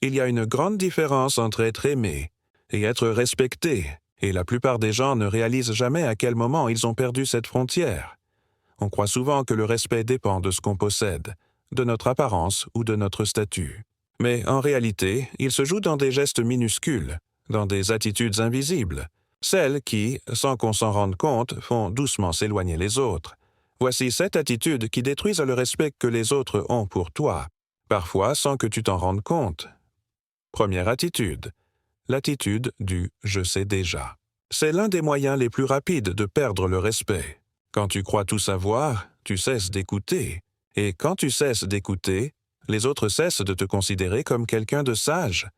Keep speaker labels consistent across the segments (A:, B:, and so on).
A: Il y a une grande différence entre être aimé et être respecté, et la plupart des gens ne réalisent jamais à quel moment ils ont perdu cette frontière. On croit souvent que le respect dépend de ce qu'on possède, de notre apparence ou de notre statut. Mais en réalité, il se joue dans des gestes minuscules, dans des attitudes invisibles, celles qui, sans qu'on s'en rende compte, font doucement s'éloigner les autres. Voici 7 attitudes qui détruisent le respect que les autres ont pour toi, parfois sans que tu t'en rendes compte. Première attitude, l'attitude du « je sais déjà ». C'est l'un des moyens les plus rapides de perdre le respect. Quand tu crois tout savoir, tu cesses d'écouter. Et quand tu cesses d'écouter, les autres cessent de te considérer comme quelqu'un de sage.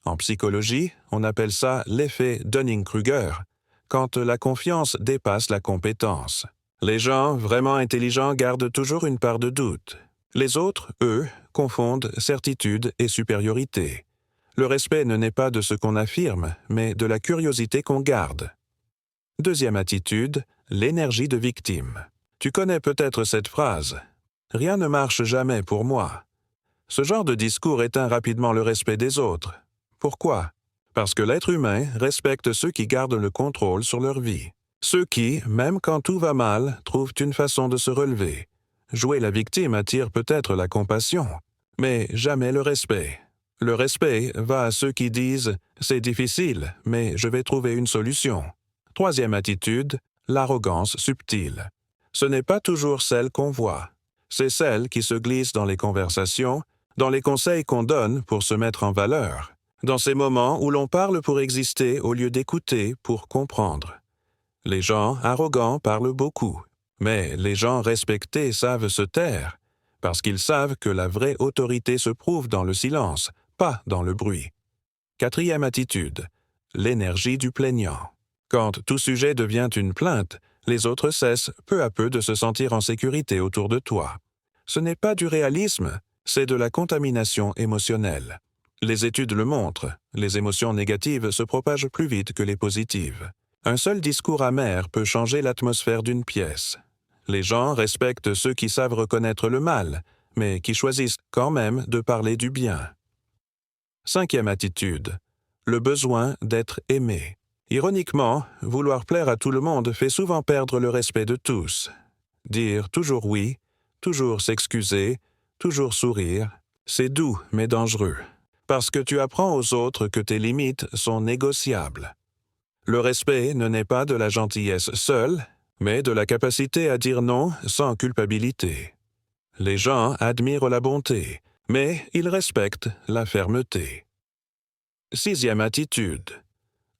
A: En psychologie, on appelle ça l'effet Dunning-Kruger, quand la confiance dépasse la compétence. Les gens vraiment intelligents gardent toujours une part de doute. Les autres, eux, confondent certitude et supériorité. Le respect ne naît pas de ce qu'on affirme, mais de la curiosité qu'on garde. Deuxième attitude, l'énergie de victime. Tu connais peut-être cette phrase « Rien ne marche jamais pour moi ». Ce genre de discours éteint rapidement le respect des autres. Pourquoi? Parce que l'être humain respecte ceux qui gardent le contrôle sur leur vie. Ceux qui, même quand tout va mal, trouvent une façon de se relever. Jouer la victime attire peut-être la compassion, mais jamais le respect. Le respect va à ceux qui disent « c'est difficile, mais je vais trouver une solution ». Troisième attitude, l'arrogance subtile. Ce n'est pas toujours celle qu'on voit. C'est celle qui se glisse dans les conversations, dans les conseils qu'on donne pour se mettre en valeur, dans ces moments où l'on parle pour exister au lieu d'écouter pour comprendre. Les gens arrogants parlent beaucoup, mais les gens respectés savent se taire, parce qu'ils savent que la vraie autorité se prouve dans le silence, pas dans le bruit. Quatrième attitude, l'énergie du plaignant. Quand tout sujet devient une plainte, les autres cessent peu à peu de se sentir en sécurité autour de toi. Ce n'est pas du réalisme, c'est de la contamination émotionnelle. Les études le montrent, les émotions négatives se propagent plus vite que les positives. Un seul discours amer peut changer l'atmosphère d'une pièce. Les gens respectent ceux qui savent reconnaître le mal, mais qui choisissent quand même de parler du bien. Cinquième attitude, le besoin d'être aimé. Ironiquement, vouloir plaire à tout le monde fait souvent perdre le respect de tous. Dire toujours oui, toujours s'excuser, toujours sourire, c'est doux mais dangereux, parce que tu apprends aux autres que tes limites sont négociables. Le respect ne naît pas de la gentillesse seule, mais de la capacité à dire non sans culpabilité. Les gens admirent la bonté, mais ils respectent la fermeté. Sixième attitude,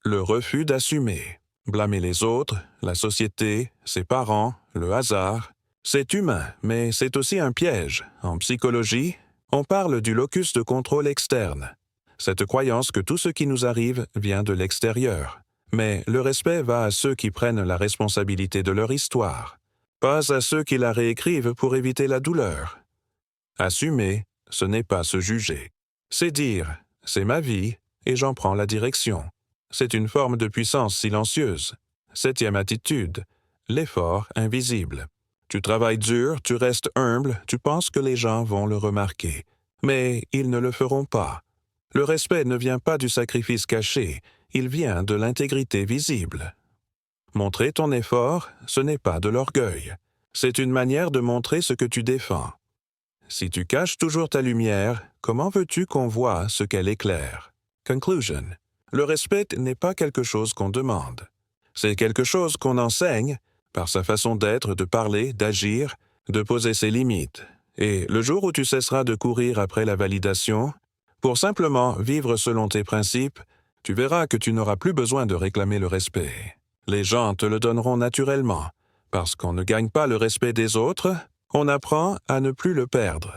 A: le refus d'assumer. Blâmer les autres, la société, ses parents, le hasard. C'est humain, mais c'est aussi un piège. En psychologie, on parle du locus de contrôle externe. Cette croyance que tout ce qui nous arrive vient de l'extérieur. Mais le respect va à ceux qui prennent la responsabilité de leur histoire, pas à ceux qui la réécrivent pour éviter la douleur. Assumer, ce n'est pas se juger. C'est dire « c'est ma vie et j'en prends la direction ». C'est une forme de puissance silencieuse. Septième attitude, l'effort invisible. Tu travailles dur, tu restes humble, tu penses que les gens vont le remarquer. Mais ils ne le feront pas. Le respect ne vient pas du sacrifice caché, il vient de l'intégrité visible. Montrer ton effort, ce n'est pas de l'orgueil. C'est une manière de montrer ce que tu défends. Si tu caches toujours ta lumière, comment veux-tu qu'on voie ce qu'elle éclaire? Conclusion. Le respect n'est pas quelque chose qu'on demande. C'est quelque chose qu'on enseigne par sa façon d'être, de parler, d'agir, de poser ses limites. Et le jour où tu cesseras de courir après la validation, pour simplement vivre selon tes principes, tu verras que tu n'auras plus besoin de réclamer le respect. Les gens te le donneront naturellement. Parce qu'on ne gagne pas le respect des autres, on apprend à ne plus le perdre.